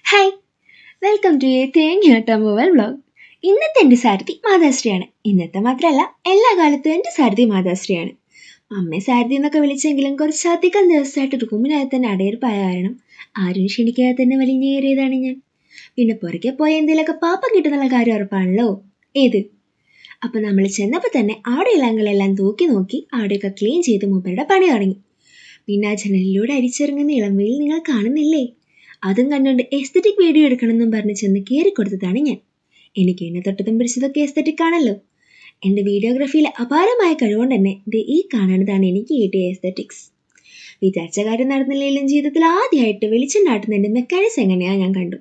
Hi, welcome to a തേങ്ങയാട്ട mobile vlog. ഇന്നത്തെ എൻ്റെ സാരഥി മാതാശ്രീയാണ്. ഇന്നത്തെ മാത്രമല്ല, എല്ലാ കാലത്തും എൻ്റെ സാരഥി മാതാശ്രീയാണ്. അമ്മയെ സാരഥി എന്നൊക്കെ വിളിച്ചെങ്കിലും കുറച്ചധികം ദിവസമായിട്ട് റൂമിനകത്ത് തന്നെ അടയിരുപ്പായ കാരണം ആരും ക്ഷണിക്കാതെ തന്നെ വലിഞ്ഞേറിയതാണ് ഞാൻ. പിന്നെ പുറകെ പോയ എന്തെങ്കിലുമൊക്കെ പാപ്പം കിട്ടുന്നുള്ള കാര്യം ഉറപ്പാണല്ലോ. ഏത് അപ്പം നമ്മൾ ചെന്നപ്പോൾ തന്നെ അവിടെയുള്ള അങ്ങളെല്ലാം തൂക്കി നോക്കി അവിടെയൊക്കെ ക്ലീൻ ചെയ്ത് മൂപ്പരുടെ പണി തുടങ്ങി. പിന്നെ ആ ജനലിലൂടെ അരിച്ചിറങ്ങുന്ന ഇളംവെയിൽ നിങ്ങൾ കാണുന്നില്ലേ? അതും കണ്ടുകൊണ്ട് എസ്തറ്റിക് വീഡിയോ എടുക്കണമെന്നും പറഞ്ഞ് ചെന്ന് കയറി കൊടുത്തതാണ് ഞാൻ. എനിക്ക് എന്നെ തൊട്ടതും പിടിച്ചതൊക്കെ എസ്തറ്റിക് ആണല്ലോ. എൻ്റെ വീഡിയോഗ്രാഫിയിലെ അപാരമായ കഴിവുകൊണ്ട് തന്നെ ഈ കാണുന്നതാണ് എനിക്ക് കിട്ടിയ എസ്തറ്റിക്സ്. വിചാരിച്ച കാര്യം നടന്നില്ലെങ്കിലും ജീവിതത്തിൽ ആദ്യമായിട്ട് വെളിച്ചം നാട്ടുന്നതിൻ്റെ മെക്കാനിക്സ് എങ്ങനെയാണ് ഞാൻ കണ്ടു.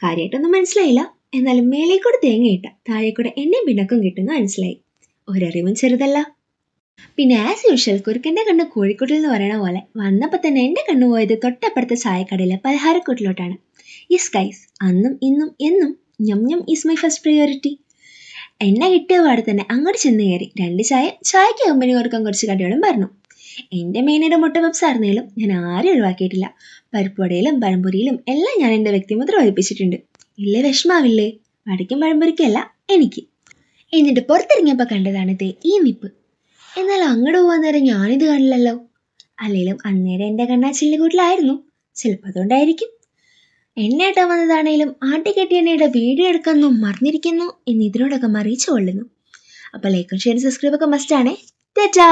കാര്യമായിട്ടൊന്നും മനസ്സിലായില്ല, എന്നാലും മേലെ കൂടെ തേങ്ങയിട്ട താഴെ കൂടെ എണ്ണയും പിണക്കും കിട്ടുന്നു മനസ്സിലായി. ഒരറിവും ചെറുതല്ല. പിന്നെ ആസ് യൂഷ്വൽ കുറുക്കൻ്റെ കണ്ണ് കോഴിക്കോട്ടിൽ എന്ന് പറയണ പോലെ വന്നപ്പോൾ തന്നെ എൻ്റെ കണ്ണു പോയത് തൊട്ടപ്പുറത്തെ ചായക്കടയിലെ പലഹാരക്കൂട്ടിലോട്ടാണ്. യെസ് ഗൈസ്, അന്നും ഇന്നും എന്നും ഞം ഞം ഈസ് മൈ ഫസ്റ്റ് പ്രയോറിറ്റി. എണ്ണ കിട്ടിയ പാടെ തന്നെ അങ്ങോട്ട് ചെന്ന് കയറി 2 ചായക്ക് കമ്പനി കൊടുക്കാൻ കുറച്ച് കടികളും പറഞ്ഞു. എൻ്റെ മെയിനായിട്ട് മുട്ട പപ്സ് ആയിരുന്നാലും ഞാൻ ആരും ഒഴിവാക്കിയിട്ടില്ല. പരിപ്പുവടയിലും പഴംപൊരിയിലും എല്ലാം ഞാൻ എൻ്റെ വ്യക്തിമുദ്ര പതിപ്പിച്ചിട്ടുണ്ട്. ഇല്ലേ വിഷമാവില്ലേ? വടക്കും പഴംപൊരിക്കല്ല, എനിക്ക്. എന്നിട്ട് പുറത്തിറങ്ങിയപ്പോൾ കണ്ടതാണ് ഈ നിപ്പ്. എന്നാൽ അങ്ങോട്ട് പോകാൻ നേരം ഞാനിത് കാണില്ലല്ലോ. അല്ലെങ്കിലും അന്നേരം എൻ്റെ കണ്ണാ ചില്ലുകൂട്ടിലായിരുന്നു. ചിലപ്പോൾ അതുകൊണ്ടായിരിക്കും. എണ്ണയാട്ടാൻ വന്നതാണേലും ആട്ടിക്കെട്ടി എണ്ണയുടെ വീഡിയോ എടുക്കാനൊന്നും മറന്നിരിക്കുന്നു എന്ന് ഇതിനോടൊക്കെ മറിയിച്ചു കൊള്ളുന്നു. അപ്പോൾ ലൈക്കും ഷെയറും സബ്സ്ക്രൈബൊക്കെ മസ്റ്റാണേ. ടാറ്റാ.